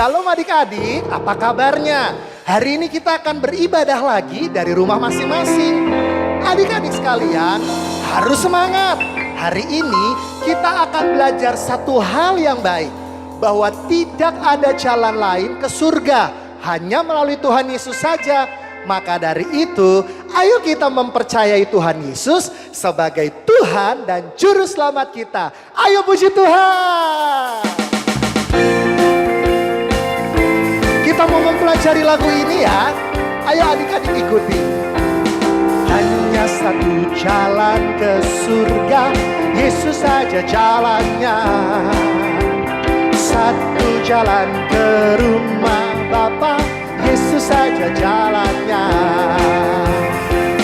Shalom adik-adik, apa kabarnya? Hari ini kita akan beribadah lagi dari rumah masing-masing. Adik-adik sekalian, harus semangat. Hari ini kita akan belajar satu hal yang baik. Bahwa tidak ada jalan lain ke surga, hanya melalui Tuhan Yesus saja. Maka dari itu, ayo kita mempercayai Tuhan Yesus sebagai Tuhan dan Juru Selamat kita. Ayo puji Tuhan. Kita mau mempelajari lagu ini ya. Ayo adik-adik ikuti. Hanya satu jalan ke surga, Yesus saja jalannya. Satu jalan ke rumah Bapa, Yesus saja jalannya.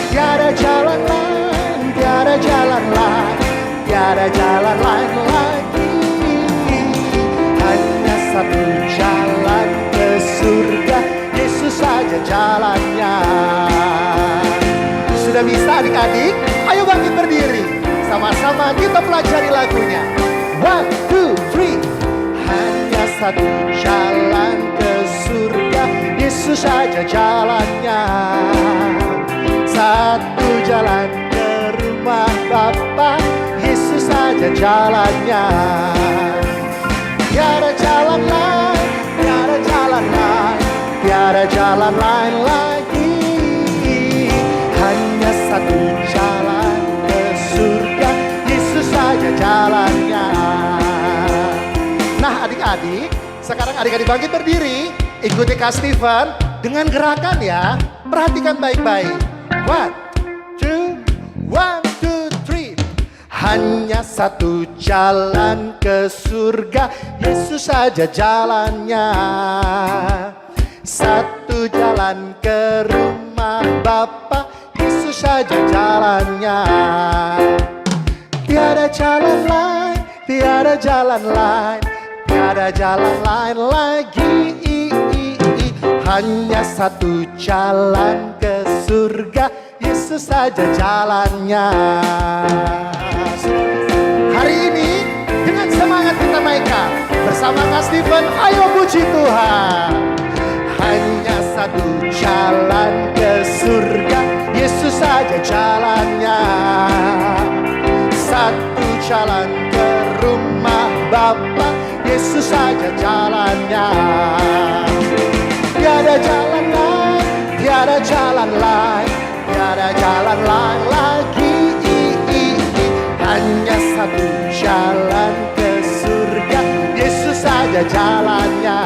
Tiada jalan lain, tiada jalan lain, tiada jalan lain lagi. Hanya satu jalan ke surga, Yesus saja jalannya. Sudah bisa adik-adik? Ayo bangkit berdiri. Sama-sama kita pelajari lagunya. 1, 2, 3. Hanya satu jalan ke surga, Yesus saja jalannya. Satu jalan ke rumah Bapa, Yesus saja jalannya. Tiada jalan lain, tiada jalan lain, tiada jalan lain lagi. Hanya satu jalan ke surga, Yesus saja jalannya. Nah adik-adik, sekarang adik-adik bangkit berdiri. Ikuti Kak Steven dengan gerakan ya. Perhatikan baik-baik. 1, 2, 3. Hanya satu jalan ke surga, Yesus saja jalannya. Satu jalan ke rumah Bapa, Yesus saja jalannya. Tiada jalan lain, tiada jalan lain, tiada jalan lain lagi. Hanya satu jalan ke surga, Yesus saja jalannya. Hari ini dengan semangat kita naikkan bersama Kak Steven, ayo puji Tuhan. Hanya satu jalan ke surga, Yesus saja jalannya. Satu jalan ke rumah Bapa, Yesus saja jalannya. Tiada jalan lain, tiada jalan lain, tiada jalan lain lagi. Hanya satu jalan ke surga, Yesus saja jalannya.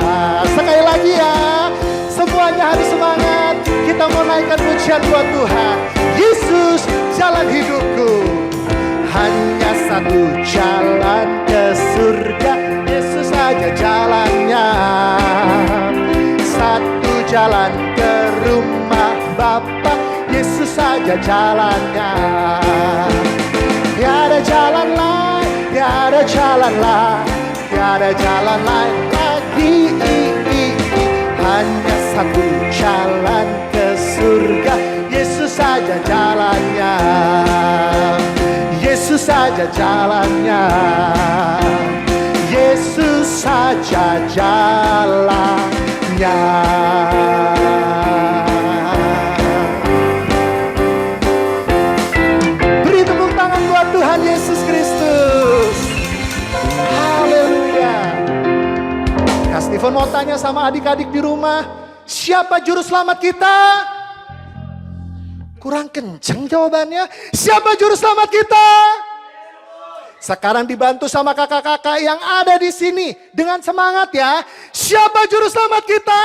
Sekali lagi ya, semuanya harus semangat. Kita mau naikkan pujian buat Tuhan. Yesus jalan hidupku. Hanya satu jalan ke surga, Yesus saja jalannya. Satu jalan ke rumah Bapa, Yesus saja jalannya. Tiada jalan lain, tiada jalan lain, tiada jalan lain lagi. Hanya satu jalan ke surga, Yesus saja jalannya. Yesus saja jalannya. Yesus saja jalannya. Beri tepuk tangan buat Tuhan Yesus Kristus. Haleluya. Kak Steven mau tanya sama adik-adik di rumah, siapa juru selamat kita? Kurang kenceng jawabannya. Siapa juru selamat kita? Sekarang dibantu sama kakak-kakak yang ada di sini dengan semangat ya. Siapa juru selamat kita?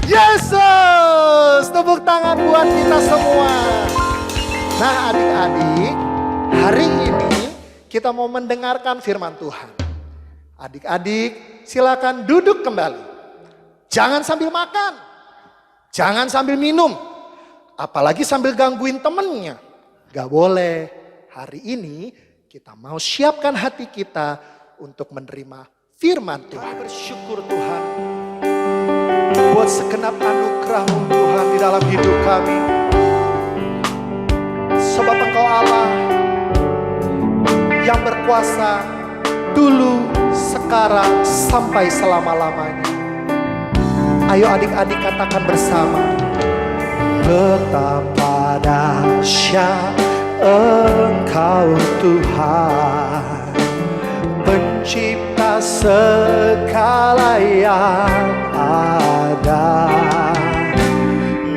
Yesus. Tepuk tangan buat kita semua. Nah adik-adik, hari ini kita mau mendengarkan firman Tuhan. Adik-adik silakan duduk kembali. Jangan sambil makan. Jangan sambil minum. Apalagi sambil gangguin temennya. Gak boleh. Hari ini kita mau siapkan hati kita untuk menerima firman Tuhan. Bersyukur Tuhan buat segenap anugerah-Mu Tuhan di dalam hidup kami. Sebab Engkau Allah yang berkuasa dulu, sekarang, sampai selama-lamanya. Ayo adik-adik katakan bersama. Betapa dahsyat Engkau Tuhan, pencipta segala yang ada,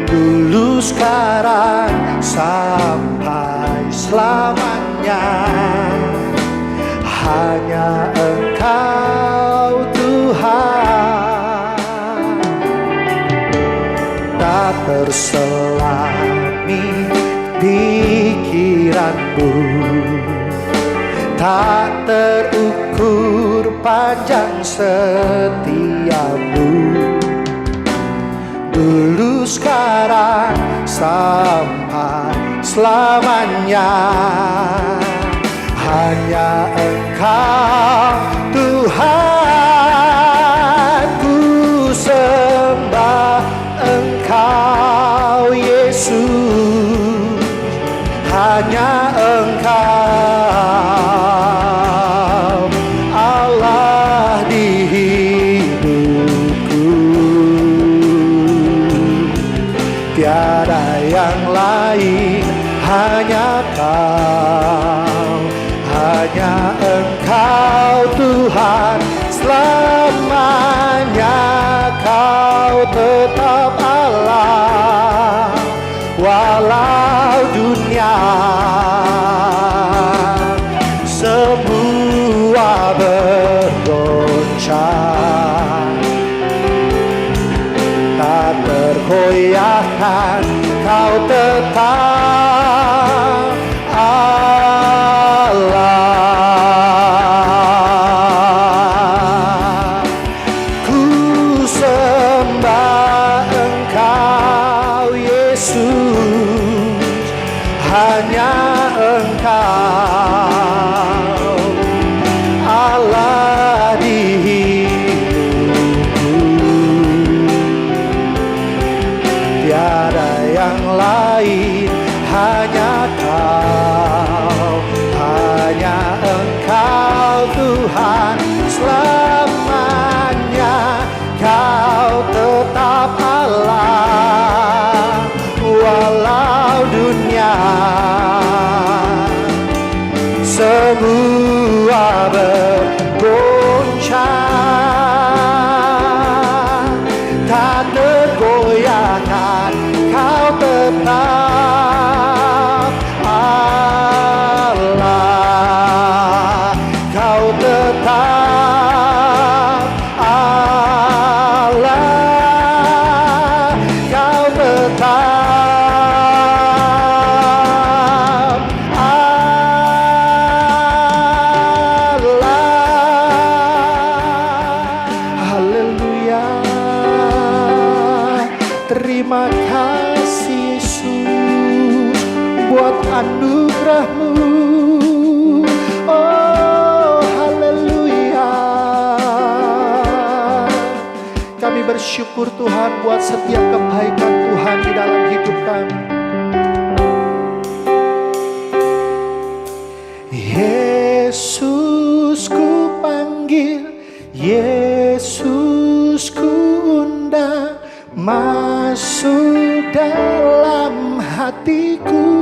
dulu sekarang sampai selamanya. Hanya Engkau Tuhan, tak terselami pikiranmu, tak terukur panjang setiamu, dulu sekarang sampai selamanya. Hanya Engkau Tuhan, ku sembah Engkau Yesus. Hanya Engkau Allah di hidupku, tiada yang lain, hanya Kau. Hanya Engkau Tuhan, selamanya Kau tetap Allah. Walau dunia semua bergoncang, tak tergoyahkan, Kau tetap Allah. Ku sembah Engkau Yesus, hanya Engkau Allah di hidupku, tiada yang lain, hanya Kau. Hanya Engkau Tuhan, selamanya Kau tetap Allah. Walau dunia semua bergoncang, tak tergoyahkan, Kau tetap Allah. Kau tetap Allah. Kau tetap Allah. Haleluya. Terima kasih Yesus buat anugerah-Mu. Oh haleluya. Kami bersyukur Tuhan buat setiap kebaikan Tuhan di dalam hidup kami. Yesus ku panggil, Yesus ku undang, masuk dalam hatiku.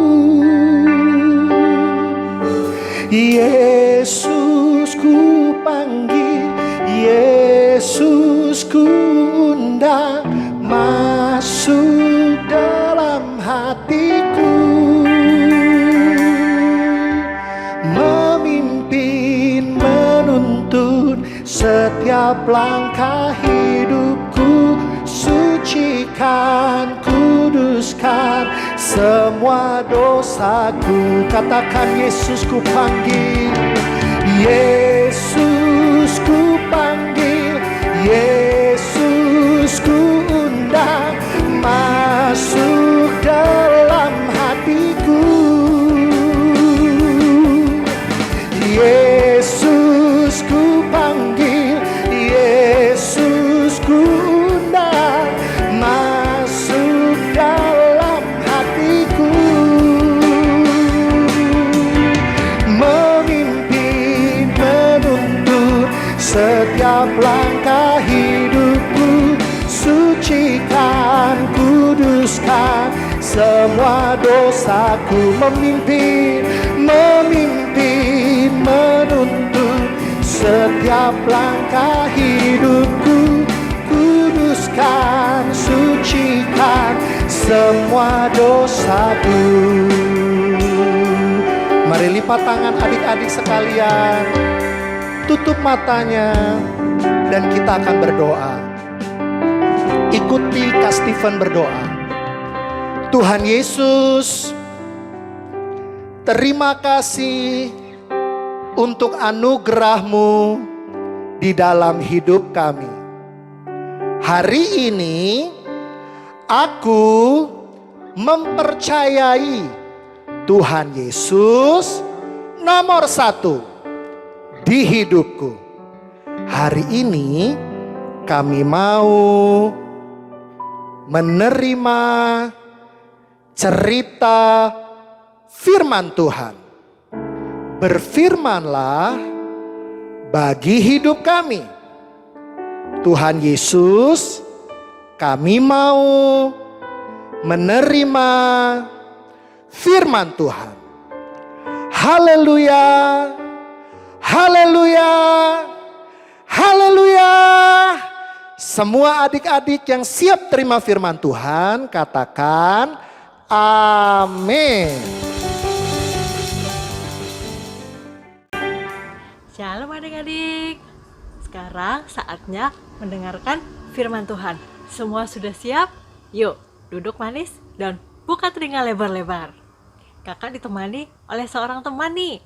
Yesus ku panggil, Yesus ku undang, masuk dalam hatiku. Memimpin, menuntun setiap langkah hidupku, sucikan, kuduskan semua dosaku. Katakan Yesus ku panggil, Yesus ku panggil, Yesus ku undang, masuk dalam hatiku. Yesus ku panggil, Yesus ku undang, masuk dalam hatiku. Memimpin, menuntun setiap langkah hidupku, suci sucikan, kuduskan semua dosaku. Memimpin, menuntun setiap langkah hidupku. Kuduskan, sucikan semua dosaku. Mari lipat tangan adik-adik sekalian, tutup matanya, dan kita akan berdoa. Ikuti Kak Stephen berdoa. Tuhan Yesus, terima kasih untuk anugerah-Mu di dalam hidup kami. Hari ini aku mempercayai Tuhan Yesus nomor 1 di hidupku. Hari ini kami mau menerima cerita firman Tuhan. Berfirmanlah bagi hidup kami. Tuhan Yesus, kami mau menerima firman Tuhan. Haleluya, haleluya, haleluya. Semua adik-adik yang siap terima firman Tuhan, katakan amin. Shalom adik-adik. Sekarang saatnya mendengarkan firman Tuhan. Semua sudah siap? Yuk duduk manis dan buka telinga lebar-lebar. Kakak ditemani oleh seorang teman nih.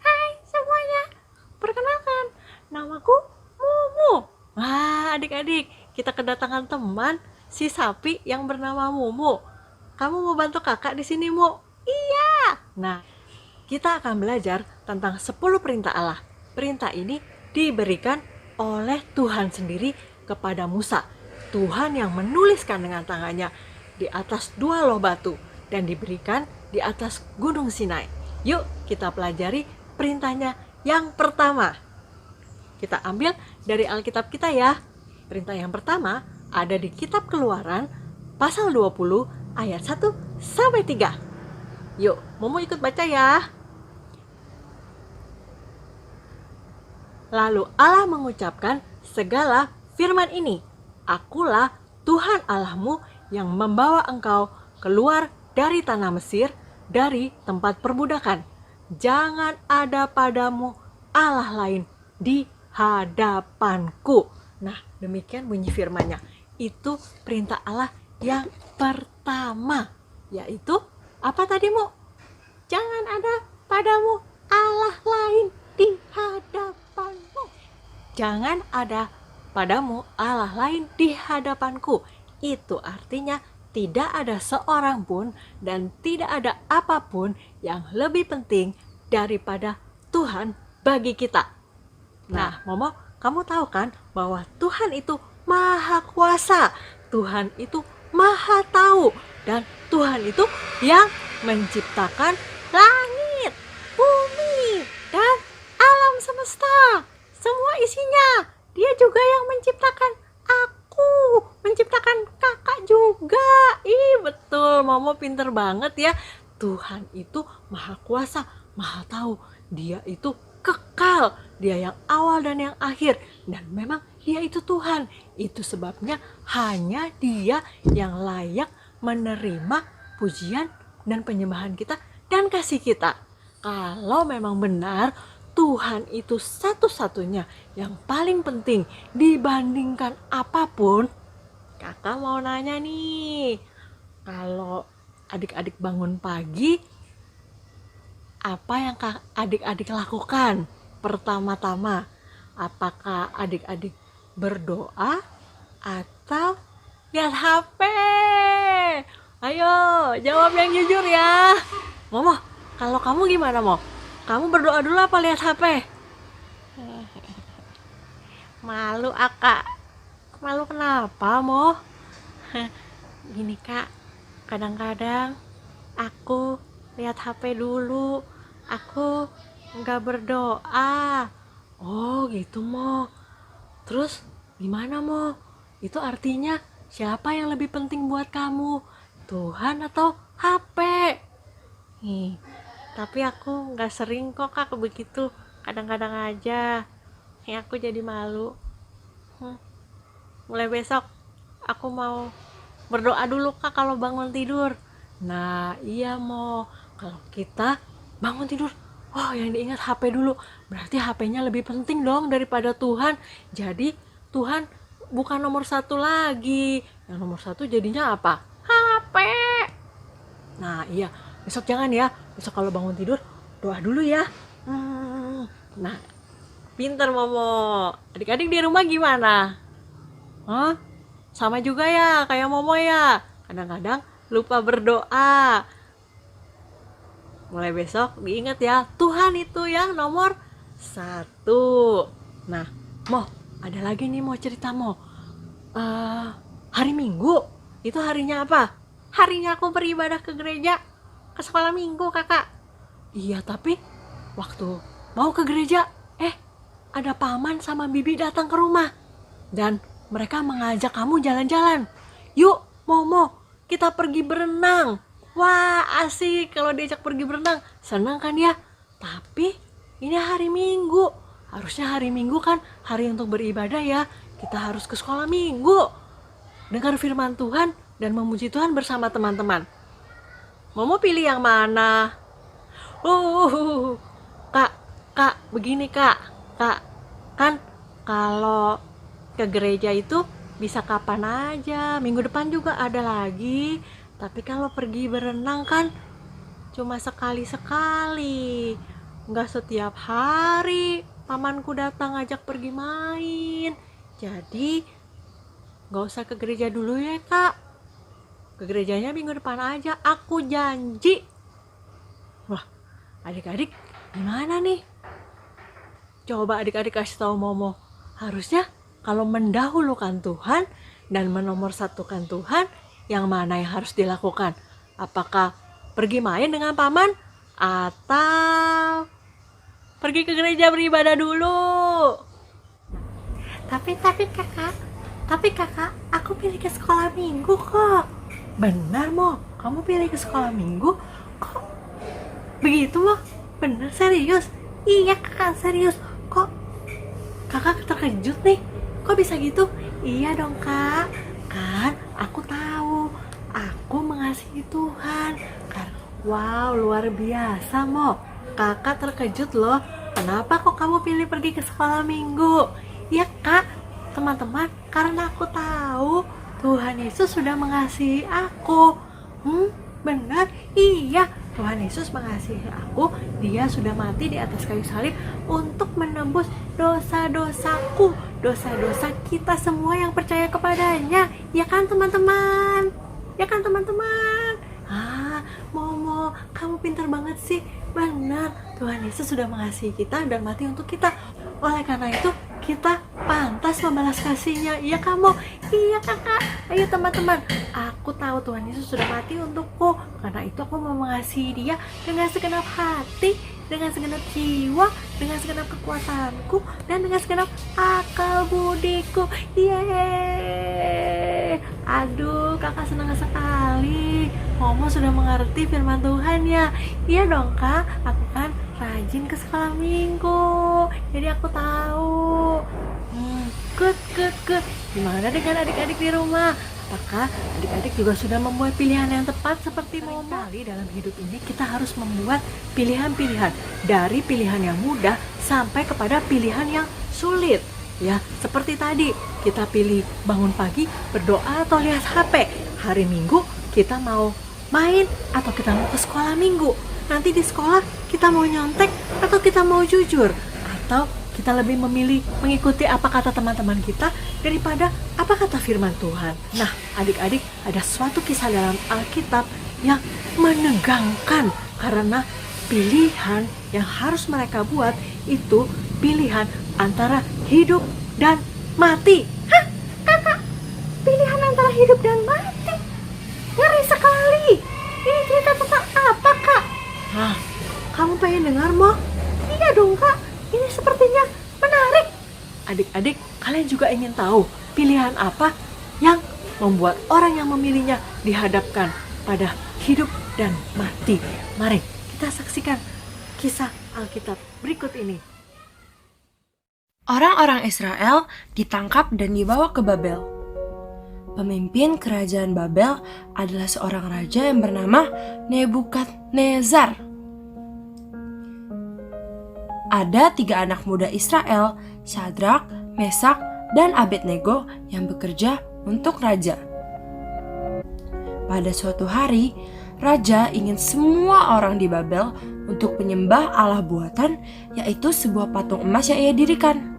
Hai semuanya, perkenalkan, namaku Mumu. Wah adik-adik, kita kedatangan teman si sapi yang bernama Mumu. Kamu mau bantu kakak di sini, Mu? Iya. Nah, kita akan belajar tentang 10 perintah Allah. Perintah ini diberikan oleh Tuhan sendiri kepada Musa. Tuhan yang menuliskan dengan tangannya di atas 2 loh batu dan diberikan di atas Gunung Sinai. Yuk kita pelajari perintahnya yang pertama. Kita ambil dari Alkitab kita ya. Perintah yang pertama ada di kitab Keluaran pasal 20 ayat 1 sampai 3. Yuk, mau ikut baca ya. Lalu Allah mengucapkan segala firman ini. Akulah Tuhan Allahmu yang membawa engkau keluar dari tanah Mesir, dari tempat perbudakan. Jangan ada padamu Allah lain di hadapanku. Nah, demikian bunyi firman-Nya. Itu perintah Allah yang pertama, yaitu apa tadi, Mu? Jangan ada padamu Allah lain di hadapanmu. Jangan ada padamu Allah lain di hadapanku. Itu artinya tidak ada seorang pun dan tidak ada apapun yang lebih penting daripada Tuhan bagi kita. Nah, Momo, kamu tahu kan bahwa Tuhan itu maha kuasa, Tuhan itu maha tahu, dan Tuhan itu yang menciptakan langit, bumi, dan alam semesta, semua isinya. Dia juga yang menciptakan aku, menciptakan kakak juga. Ih, betul, Momo pinter banget ya. Tuhan itu maha kuasa, maha tahu. Dia itu kekal, dia yang awal dan yang akhir. Dan memang dia itu Tuhan. Itu sebabnya hanya dia yang layak menerima pujian dan penyembahan kita dan kasih kita. Kalau memang benar Tuhan itu satu-satunya yang paling penting dibandingkan apapun, kakak mau nanya nih, kalau adik-adik bangun pagi, apa yang adik-adik lakukan? Pertama-tama, apakah adik-adik berdoa atau lihat HP? Ayo, jawab yang jujur ya. Momo, kalau kamu gimana, Mo? Kamu berdoa dulu apa lihat HP? Malu, Kak. Malu kenapa, Mo? Gini, Kak. Kadang-kadang aku lihat HP dulu. Aku nggak berdoa. Oh, gitu, Mo. Terus gimana, Mo? Itu artinya siapa yang lebih penting buat kamu? Tuhan atau HP? Nih, tapi aku nggak sering kok Kak begitu. Kadang-kadang aja. Aku jadi malu. Mulai besok aku mau berdoa dulu Kak kalau bangun tidur. Nah iya kalau kita bangun tidur, yang diingat HP dulu. Berarti HP-nya lebih penting dong daripada Tuhan. Jadi Tuhan bukan nomor satu lagi. Yang nomor satu jadinya apa? HP. Nah iya, besok jangan ya. Besok kalau bangun tidur doa dulu ya. Nah, pinter Momo. Adik-adik di rumah gimana? Sama juga ya kayak Momo ya. Kadang-kadang lupa berdoa. Mulai besok diingat ya, Tuhan itu yang nomor satu. Nah, ada lagi nih mau cerita hari Minggu itu harinya apa? Harinya aku beribadah ke gereja, ke sekolah minggu Kakak. Iya, tapi waktu mau ke gereja, ada paman sama bibi datang ke rumah. Dan mereka mengajak kamu jalan-jalan. Yuk, Momo, kita pergi berenang. Wah, asik kalau diajak pergi berenang. Senang kan ya? Tapi ini hari Minggu. Harusnya hari Minggu kan hari untuk beribadah ya. Kita harus ke sekolah minggu. Dengar firman Tuhan dan memuji Tuhan bersama teman-teman. Momo pilih yang mana? Kak, begini Kak, kan kalau ke gereja itu bisa kapan aja, minggu depan juga ada lagi. Tapi kalau pergi berenang kan cuma sekali-sekali, nggak setiap hari. Pamanku datang ngajak pergi main, jadi nggak usah ke gereja dulu ya Kak. Ke gerejanya minggu depan aja, aku janji. Wah, adik-adik gimana nih? Coba adik-adik kasih tahu Momo. Harusnya kalau mendahulukan Tuhan dan menomorsatukan Tuhan, yang mana yang harus dilakukan? Apakah pergi main dengan paman atau pergi ke gereja beribadah dulu? Tapi kakak, aku pilih ke sekolah minggu kok. Benar kamu pilih ke sekolah minggu kok? Begitu bener, serius? Iya kakak, serius. Kok kakak terkejut nih? Kok bisa gitu? Iya dong kak, kan aku tahu aku mengasihi Tuhan. Wow, luar biasa kakak terkejut loh. Kenapa kok kamu pilih pergi ke sekolah minggu? Ya kak, teman-teman, karena aku tahu Tuhan Yesus sudah mengasihi aku. Benar? Iya, Tuhan Yesus mengasihi aku. Dia sudah mati di atas kayu salib untuk menembus dosa-dosaku, dosa-dosa kita semua yang percaya kepadanya. Ya kan teman-teman? Momo, kamu pintar banget sih. Benar, Tuhan Yesus sudah mengasihi kita dan mati untuk kita. Oleh karena itu kita pantas membalas kasihnya. Iya kamu? Iya kakak. Ayo teman-teman, aku tahu Tuhan Yesus sudah mati untukku. Karena itu aku mau mengasihi dia dengan segenap hati, dengan segenap jiwa, dengan segenap kekuatanku, dan dengan segenap akal budiku. Yeay. Aduh, kakak senang sekali. Momo sudah mengerti firman Tuhan ya. Iya dong kak, aku kan rajin ke sekolah minggu, jadi aku tahu. Good. Gimana dengan adik-adik di rumah? Apakah adik-adik juga sudah membuat pilihan yang tepat seperti Momo? Kali dalam hidup ini kita harus membuat pilihan-pilihan, dari pilihan yang mudah sampai kepada pilihan yang sulit. Ya, seperti tadi kita pilih bangun pagi, berdoa atau lihat HP. Hari Minggu kita mau main atau kita mau ke sekolah minggu. Nanti di sekolah kita mau nyontek atau kita mau jujur, atau kita lebih memilih mengikuti apa kata teman-teman kita daripada apa kata firman Tuhan. Nah, adik-adik, ada suatu kisah dalam Alkitab yang menegangkan karena pilihan yang harus mereka buat itu pilihan antara hidup dan mati. Hah? Kakak, pilihan antara hidup dan mati? Ngeri sekali. Ini cerita tentang apa, Kak? Kamu pengen dengar, Mo? Iya dong, Kak. Ini sepertinya menarik. Adik-adik, kalian juga ingin tahu pilihan apa membuat orang yang memilihnya dihadapkan pada hidup dan mati. Mari kita saksikan kisah Alkitab berikut ini. Orang-orang Israel ditangkap dan dibawa ke Babel. Pemimpin kerajaan Babel adalah seorang raja yang bernama Nebukadnezar. Ada 3 anak muda Israel, Syadrak, Mesak, dan Abednego yang bekerja untuk raja. Pada suatu hari, raja ingin semua orang di Babel untuk menyembah Allah buatan, yaitu sebuah patung emas yang ia dirikan.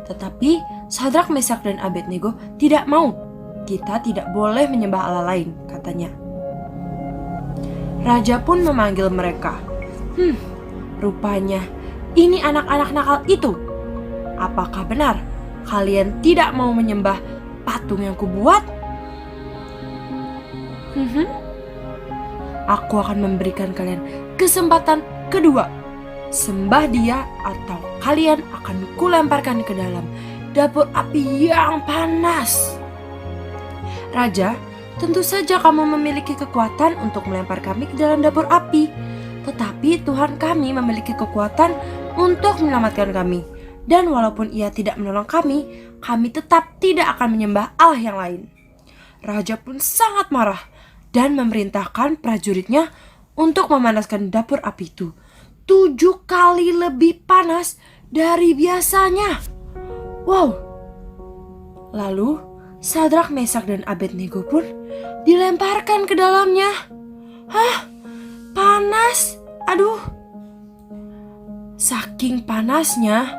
Tetapi Syadrak, Mesak, dan Abednego tidak mau. Kita tidak boleh menyembah Allah lain, katanya. Raja pun memanggil mereka. Rupanya ini anak-anak nakal itu. Apakah benar kalian tidak mau menyembah patung yang kubuat? Aku akan memberikan kalian kesempatan kedua. Sembah dia atau kalian akan kulemparkan ke dalam dapur api yang panas. Raja, tentu saja kamu memiliki kekuatan untuk melempar kami ke dalam dapur api. Tetapi Tuhan kami memiliki kekuatan untuk menyelamatkan kami. Dan walaupun ia tidak menolong kami tetap tidak akan menyembah Allah yang lain. Raja pun sangat marah dan memerintahkan prajuritnya untuk memanaskan dapur api itu 7 kali lebih panas dari biasanya. Wow. Lalu Syadrak, Mesak, dan Abednego pun dilemparkan ke dalamnya. Panas. Aduh. Saking panasnya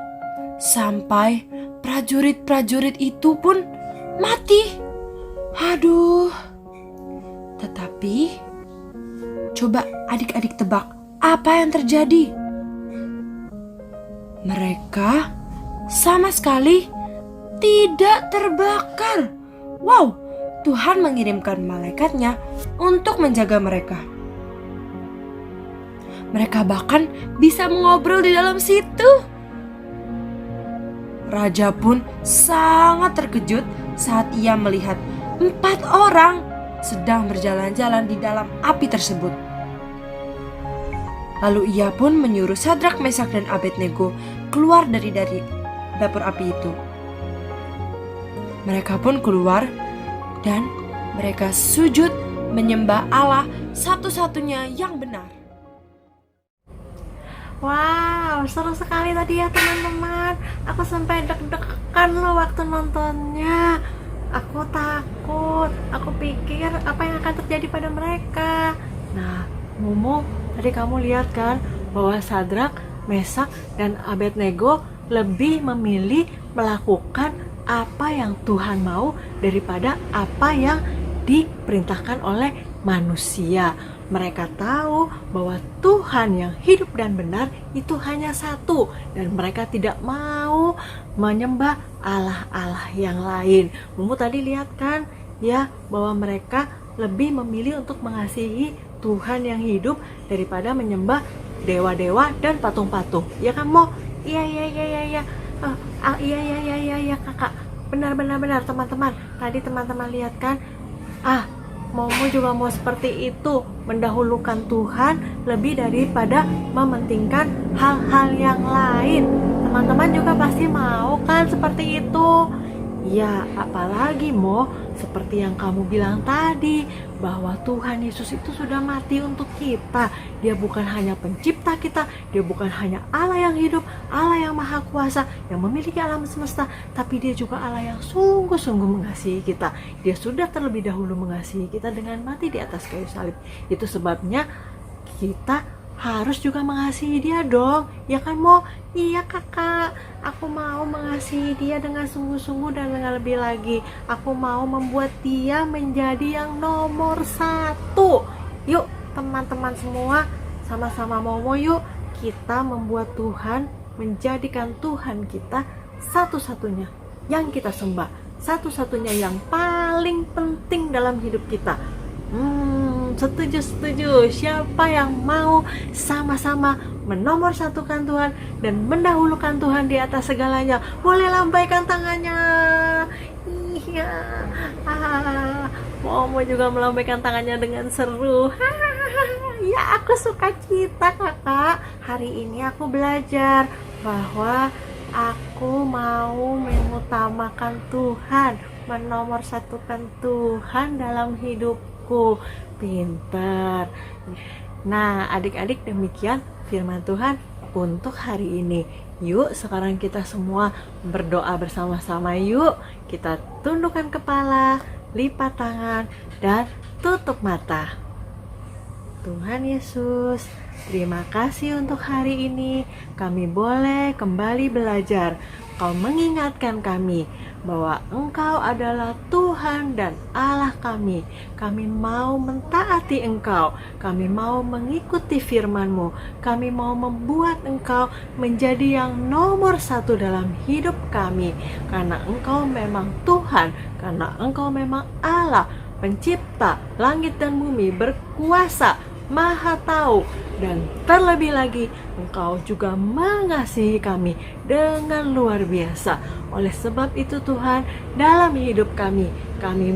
sampai prajurit-prajurit itu pun mati. Aduh. Tetapi coba adik-adik tebak apa yang terjadi? Mereka sama sekali tidak terbakar. Wow, Tuhan mengirimkan malaikatnya untuk menjaga mereka. Mereka bahkan bisa mengobrol di dalam situ. Raja pun sangat terkejut saat ia melihat 4 orang sedang berjalan-jalan di dalam api tersebut. Lalu ia pun menyuruh Syadrak, Mesak, dan Abednego keluar dari dapur api itu. Mereka pun keluar dan mereka sujud menyembah Allah satu-satunya yang benar. Wow, seru sekali tadi ya teman-teman. Aku sampai deg-degan loh waktu nontonnya. Aku takut, aku pikir apa yang akan terjadi pada mereka. Nah, Mumu, tadi kamu lihat kan bahwa Syadrak, Mesak, dan Abednego lebih memilih melakukan apa yang Tuhan mau daripada apa yang diperintahkan oleh manusia. Mereka tahu bahwa Tuhan yang hidup dan benar itu hanya satu, dan mereka tidak mau menyembah Allah-Allah yang lain. Mumu tadi lihat kan ya bahwa mereka lebih memilih untuk mengasihi Tuhan yang hidup daripada menyembah dewa-dewa dan patung-patung. Ya kan Mo? Iya. Iya kakak. Benar teman-teman. Tadi teman-teman lihat kan? Momo juga mau seperti itu, mendahulukan Tuhan lebih daripada mementingkan hal-hal yang lain. Teman-teman juga pasti mau kan seperti itu? Ya, apalagi Mo, seperti yang kamu bilang tadi, bahwa Tuhan Yesus itu sudah mati untuk kita. Dia bukan hanya pencipta kita, dia bukan hanya Allah yang hidup, Allah yang maha kuasa, yang memiliki alam semesta, tapi dia juga Allah yang sungguh-sungguh mengasihi kita. Dia sudah terlebih dahulu mengasihi kita dengan mati di atas kayu salib. Itu sebabnya kita harus juga mengasihi dia dong. Ya kan Mo? Iya kakak, aku mau mengasihi dia dengan sungguh-sungguh dan dengan lebih lagi. Aku mau membuat dia menjadi yang nomor 1. Yuk teman-teman semua, sama-sama Momo yuk. Kita membuat Tuhan, menjadikan Tuhan kita satu-satunya yang kita sembah, satu-satunya yang paling penting dalam hidup kita. Setuju. Siapa yang mau sama-sama menomorsatukan Tuhan dan mendahulukan Tuhan di atas segalanya? Boleh lambaikan tangannya. Ya, Momo juga melambaikan tangannya dengan seru. Ya, aku suka cita kakak. Hari ini aku belajar bahwa aku mau mengutamakan Tuhan, menomorsatukan Tuhan dalam hidupku. Pinter. Nah, adik-adik, demikian firman Tuhan untuk hari ini. Yuk, sekarang kita semua berdoa bersama-sama yuk. Kita tundukkan kepala, lipat tangan, dan tutup mata. Tuhan Yesus, terima kasih untuk hari ini. Kami boleh kembali belajar. Kau mengingatkan kami bahwa Engkau adalah Tuhan dan Allah kami. Kami mau mentaati Engkau. Kami mau mengikuti firman-Mu. Kami mau membuat Engkau menjadi yang nomor satu dalam hidup kami. Karena Engkau memang Tuhan. Karena Engkau memang Allah, pencipta langit dan bumi, berkuasa, Maha tahu, dan terlebih lagi Engkau juga mengasihi kami dengan luar biasa. Oleh sebab itu Tuhan, dalam hidup kami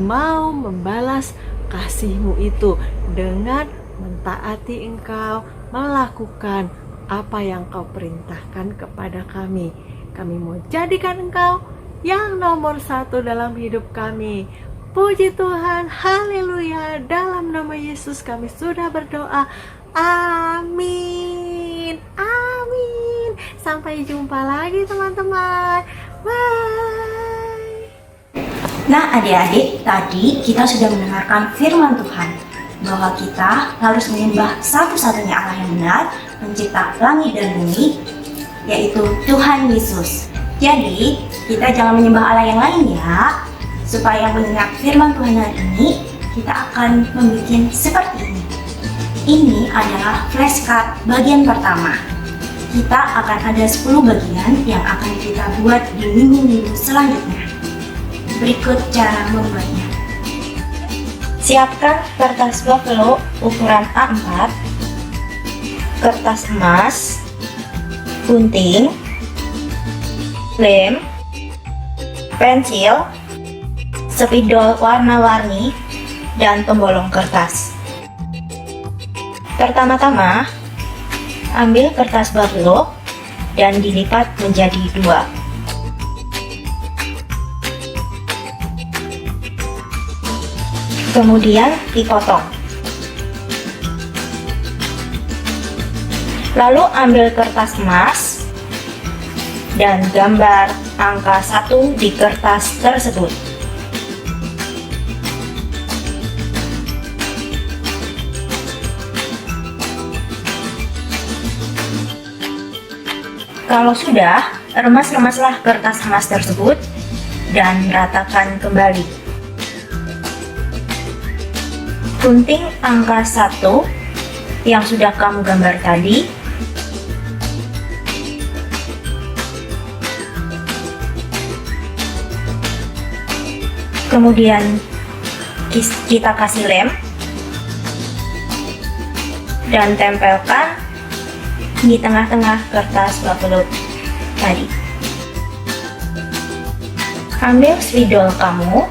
mau membalas kasih-Mu itu dengan mentaati Engkau, melakukan apa yang Kau perintahkan kepada kami. Kami mau jadikan Engkau yang nomor satu dalam hidup kami. Puji Tuhan, haleluya. Dalam nama Yesus kami sudah berdoa. Amin. Amin. Sampai jumpa lagi teman-teman. Bye. Nah adik-adik, tadi kita sudah mendengarkan firman Tuhan bahwa kita harus menyembah satu-satunya Allah yang benar, pencipta langit dan bumi, yaitu Tuhan Yesus. Jadi kita jangan menyembah Allah yang lain ya. Supaya mendengar firman Tuhan hari ini, kita akan membuat seperti ini. Ini adalah flashcard bagian pertama. Kita akan ada 10 bagian yang akan kita buat di minggu-minggu selanjutnya. Berikut cara membuatnya. Siapkan kertas buffalo ukuran A4, kertas emas, gunting, lem, pensil, spidol warna-warni, dan pembolong kertas. Pertama-tama, ambil kertas buffalo dan dilipat menjadi 2. Kemudian dipotong. Lalu ambil kertas emas dan gambar angka 1 di kertas tersebut. Kalau sudah, remas-remaslah kertas emas tersebut dan ratakan kembali. Gunting angka 1 yang sudah kamu gambar tadi. Kemudian kita kasih lem dan tempelkan di tengah-tengah kertas buffalo tadi. Ambil spidol kamu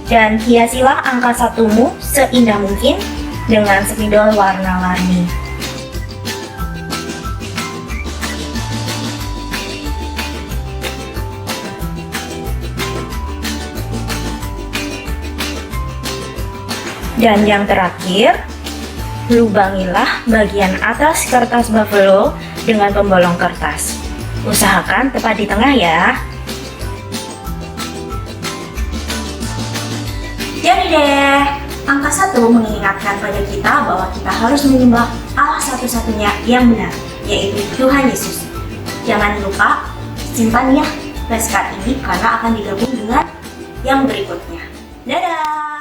dan hiasilah angka 1-mu seindah mungkin dengan spidol warna-warni. Dan yang terakhir, lubangilah bagian atas kertas buffalo dengan pembolong kertas. Usahakan tepat di tengah ya. Jadi deh, angka 1 mengingatkan pada kita bahwa kita harus menyembah Allah satu-satunya yang benar, yaitu Tuhan Yesus. Jangan lupa simpan ya flashcard ini karena akan digabung dengan yang berikutnya. Dadah!